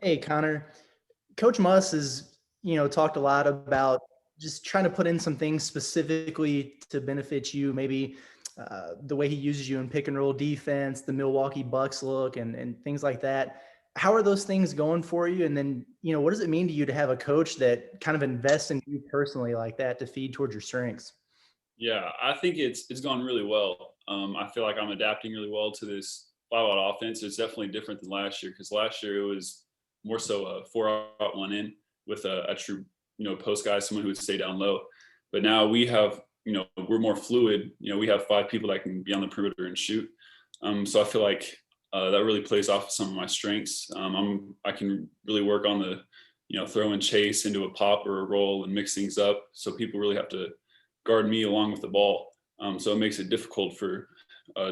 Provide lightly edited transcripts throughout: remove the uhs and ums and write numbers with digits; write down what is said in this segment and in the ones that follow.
Hey, Connor. Coach Muss has, talked a lot about just trying to put in some things specifically to benefit you, maybe the way he uses you in pick and roll defense, the Milwaukee Bucks look, and things like that. How are those things going for you? And then, what does it mean to you to have a coach that kind of invests in you personally like that to feed towards your strengths? Yeah, I think it's gone really well. I feel like I'm adapting really well to this 5-out offense. It's definitely different than last year because last year it was more so a 4-out, 1 in with a true post guy, someone who would stay down low. But now we have we're more fluid. We have 5 people that can be on the perimeter and shoot. So I feel like that really plays off of some of my strengths. I can really work on the throw and chase into a pop or a roll and mix things up. So people really have to guard me along with the ball. So it makes it difficult for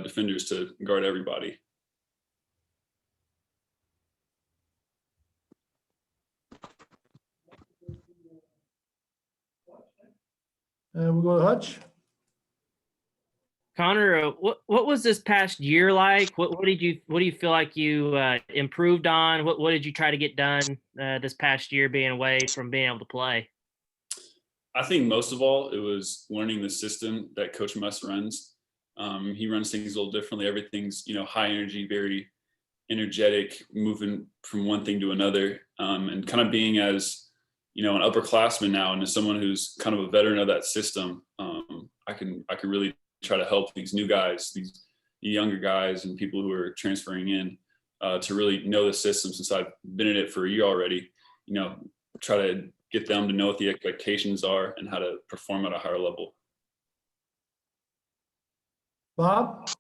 defenders to guard everybody. We'll go to Hutch. Connor, what was this past year like? What do you feel like you improved on? What did you try to get done this past year, being away from being able to play? I think most of all, it was learning the system that Coach Muss runs. He runs things a little differently. Everything's high energy, very energetic, moving from one thing to another, and kind of being as an upperclassman now, and as someone who's kind of a veteran of that system, I can really try to help these new guys, these younger guys, and people who are transferring in to really know the system since I've been in it for a year already. Try to get them to know what the expectations are and how to perform at a higher level. Bob?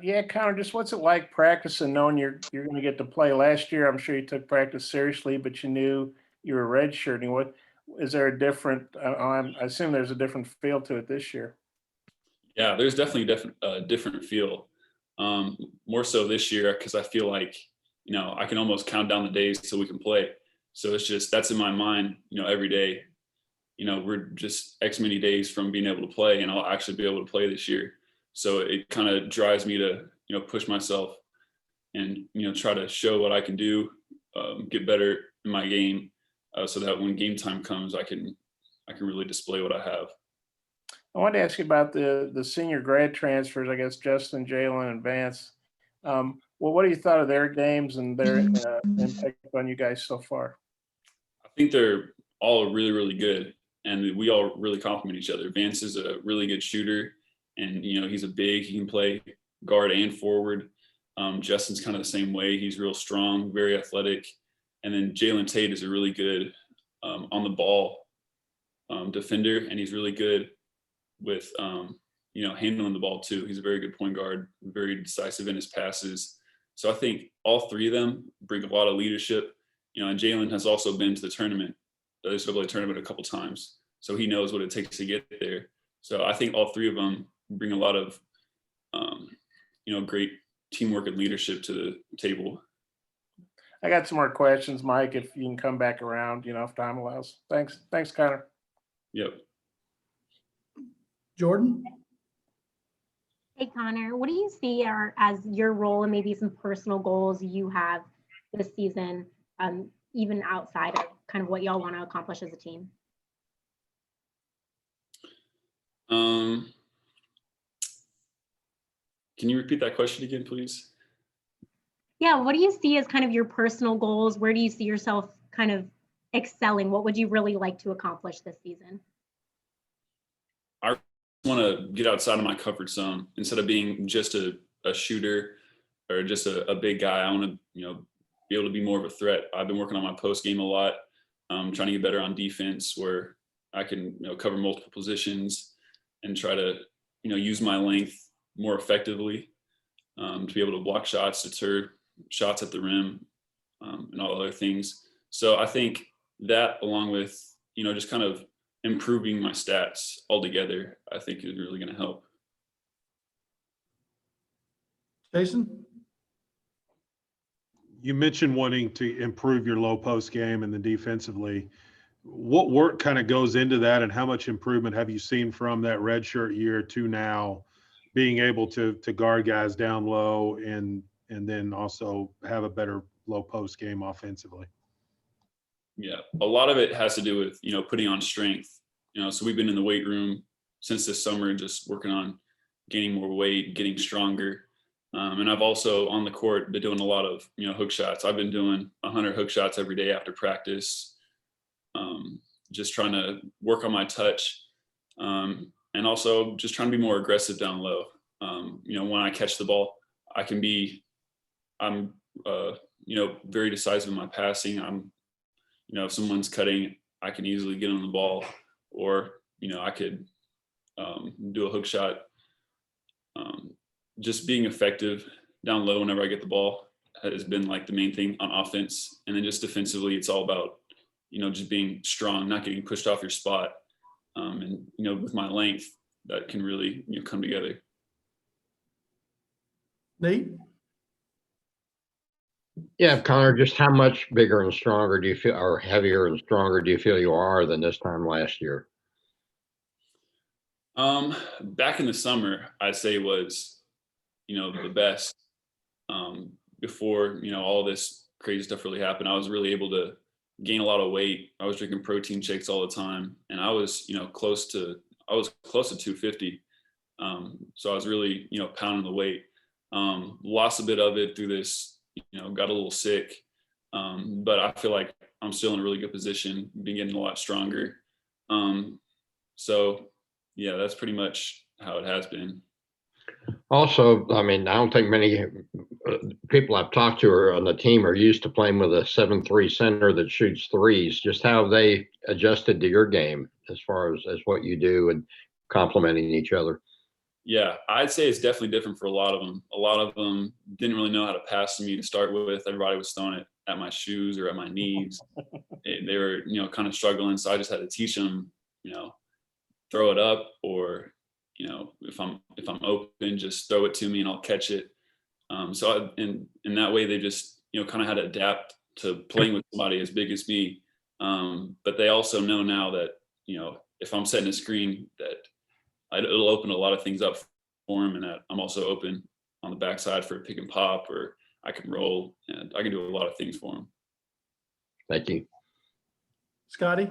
Yeah, Connor, just what's it like practicing, knowing you're going to get to play? Last year, I'm sure you took practice seriously, but you knew you were redshirting. What is there a different? I assume there's a different feel to it this year. Yeah, there's definitely a different feel. More so this year because I feel like I can almost count down the days till we can play. So it's just that's in my mind, every day. We're just X many days from being able to play, and I'll actually be able to play this year. So it kind of drives me to, push myself and, try to show what I can do, get better in my game, so that when game time comes, I can really display what I have. I wanted to ask you about the senior grad transfers. I guess Justin, Jalen, and Vance. Well, what do you thought of their games and their impact on you guys so far? I think they're all really, really good, and we all really complement each other. Vance is a really good shooter. And, he's he can play guard and forward. Justin's kind of the same way. He's real strong, very athletic. And then Jalen Tate is a really good on the ball defender. And he's really good with, handling the ball too. He's a very good point guard, very decisive in his passes. So I think all 3 of them bring a lot of leadership. And Jalen has also been to the tournament, the NCAA tournament a couple times. So he knows what it takes to get there. So I think all 3 of them bring a lot of, great teamwork and leadership to the table. I got some more questions, Mike, if you can come back around, if time allows. Thanks, Connor. Yep. Jordan? Hey, Connor, what do you see as your role and maybe some personal goals you have this season, even outside of kind of what y'all want to accomplish as a team? Can you repeat that question again, please? Yeah, what do you see as kind of your personal goals? Where do you see yourself kind of excelling? What would you really like to accomplish this season? I want to get outside of my comfort zone. Instead of being just a shooter or just a big guy, I want to, be able to be more of a threat. I've been working on my post game a lot, trying to get better on defense where I can, cover multiple positions and try to, use my length more effectively to be able to block shots, deter shots at the rim, and all other things. So I think that, along with just kind of improving my stats altogether, I think is really going to help. Jason? You mentioned wanting to improve your low post game and then defensively. What work kind of goes into that, and how much improvement have you seen from that redshirt year to now, being able to guard guys down low and then also have a better low post game offensively? Yeah, a lot of it has to do with, putting on strength. So we've been in the weight room since this summer, just working on gaining more weight, getting stronger. And I've also on the court been doing a lot of, hook shots. I've been doing 100 hook shots every day after practice, just trying to work on my touch, and also just trying to be more aggressive down low. When I catch the ball, I'm very decisive in my passing. If someone's cutting, I can easily get on the ball, or, I could do a hook shot. Just being effective down low whenever I get the ball has been like the main thing on offense. And then just defensively, it's all about, just being strong, not getting pushed off your spot. And, with my length, that can really, come together. Nate? Yeah, Connor, just how much bigger and stronger do you feel, or heavier and stronger do you feel you are than this time last year? Back in the summer, I'd say was, the best. Before, all this crazy stuff really happened, I was really able to gain a lot of weight. I was drinking protein shakes all the time, and I was, close to 250. So I was really, pounding the weight. Lost a bit of it through this, got a little sick. But I feel like I'm still in a really good position, been getting a lot stronger. So yeah, that's pretty much how it has been. Also, I mean, I don't think many people I've talked to are on the team are used to playing with a 7'3" center that shoots threes. Just how have they adjusted to your game as far as what you do and complementing each other? Yeah, I'd say it's definitely different for a lot of them. A lot of them didn't really know how to pass to me to start with. Everybody was throwing it at my shoes or at my knees. They were, kind of struggling. So I just had to teach them, throw it up, or, if I'm open, just throw it to me and I'll catch it. In that way, they just, kind of had to adapt to playing with somebody as big as me. But they also know now that, if I'm setting a screen, that it'll open a lot of things up for them, and that I'm also open on the backside for a pick and pop, or I can roll, and I can do a lot of things for them. Thank you. Scotty?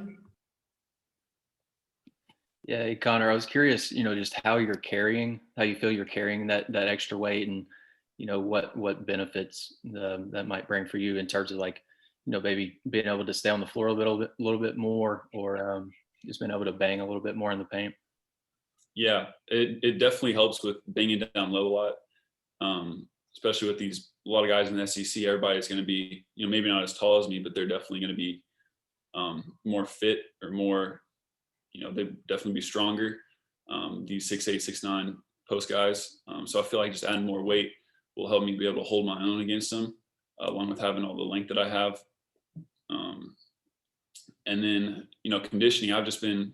Yeah, hey, Connor, I was curious, just how you feel you're carrying that extra weight, and, what benefits that might bring for you in terms of maybe being able to stay on the floor a little bit more, or just being able to bang a little bit more in the paint. Yeah, it definitely helps with banging down low a lot, especially with a lot of guys in the SEC. Everybody's going to be, maybe not as tall as me, but they're definitely going to be more fit, or more, they'd definitely be stronger. These 6'8", 6'9" post guys. So I feel like just adding more weight will help me be able to hold my own against them, along with having all the length that I have. And then, conditioning, I've just been,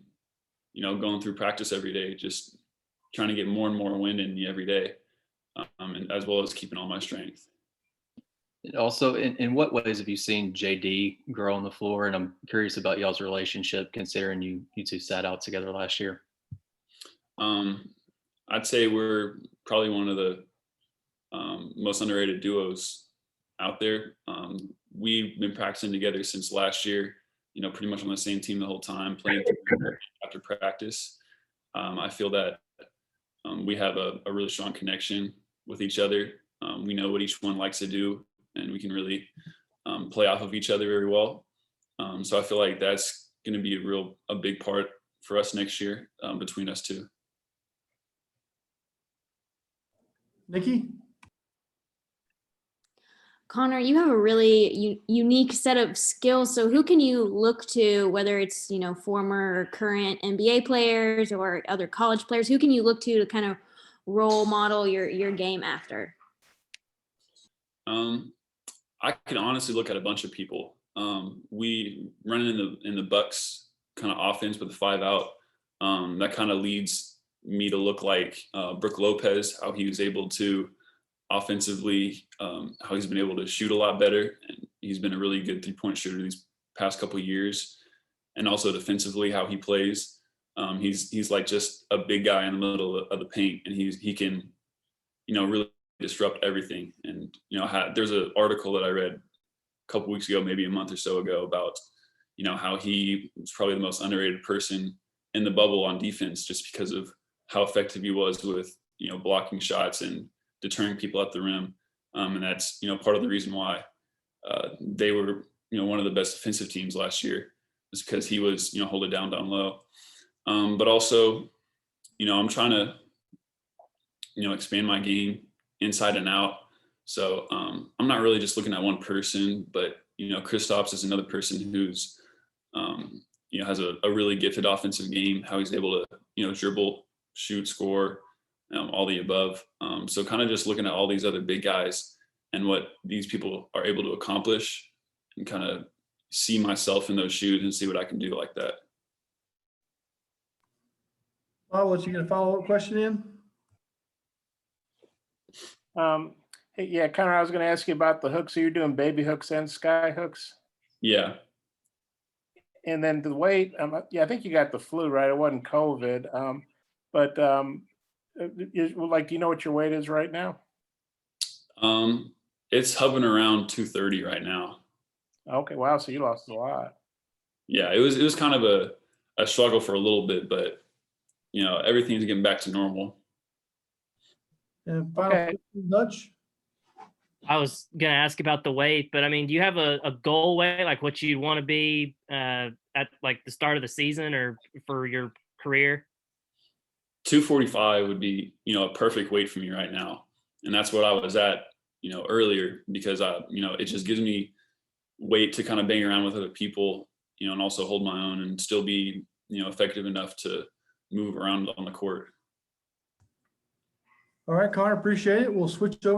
going through practice every day, just trying to get more and more wind in me every day, and as well as keeping all my strength. And also, in what ways have you seen JD grow on the floor? And I'm curious about y'all's relationship, considering you two sat out together last year. I'd say we're probably one of the most underrated duos out there. We've been practicing together since last year, pretty much on the same team the whole time, playing after practice. I feel that we have a really strong connection with each other. We know what each one likes to do, and we can really play off of each other very well. So I feel like that's going to be a big part for us next year, between us two. Nikki? Connor, you have a really unique set of skills. So who can you look to, whether it's, former or current NBA players or other college players, who can you look to kind of role model your game after? I can honestly look at a bunch of people. We running in the Bucks kind of offense with the 5 out. That kind of leads me to look like Brook Lopez, how he was able to offensively, how he's been able to shoot a lot better, and he's been a really good 3-point shooter these past couple of years. And also defensively, how he plays. He's like just a big guy in the middle of the paint, and he can, really disrupt everything. And there's an article that I read couple weeks ago, maybe a month or so ago, about, you know, how he was probably the most underrated person in the bubble on defense, just because of how effective he was with, you know, blocking shots and deterring people at the rim. And that's, you know, part of the reason why they were, you know, one of the best defensive teams last year, is because he was, you know, hold it down low. But also, you know, I'm trying to, you know, expand my game inside and out. So I'm not really just looking at one person, but, you know, Kristaps is another person who's, you know, has a really gifted offensive game, how he's able to, you know, dribble, shoot, score, all the above. So kind of just looking at all these other big guys and what these people are able to accomplish, and kind of see myself in those shoes and see what I can do like that. Paul, you got a follow-up question in? Hey, yeah, Connor, I was going to ask you about the hooks. So you're doing baby hooks and sky hooks? Yeah. And then the weight, yeah, I think you got the flu, right? It wasn't COVID. But like, do you know what your weight is right now? It's hovering around 230 right now. Okay, wow. So you lost a lot. Yeah, it was kind of a struggle for a little bit, but, you know, everything's getting back to normal. And final Okay. question, Dutch? I was gonna ask about the weight, but I mean, do you have a goal weight, like what you want to be at like the start of the season or for your career? 245 would be, you know, a perfect weight for me right now. And that's what I was at, you know, earlier, because you know, it just gives me weight to kind of bang around with other people, you know, and also hold my own and still be, you know, effective enough to move around on the court. All right, Connor, appreciate it. We'll switch over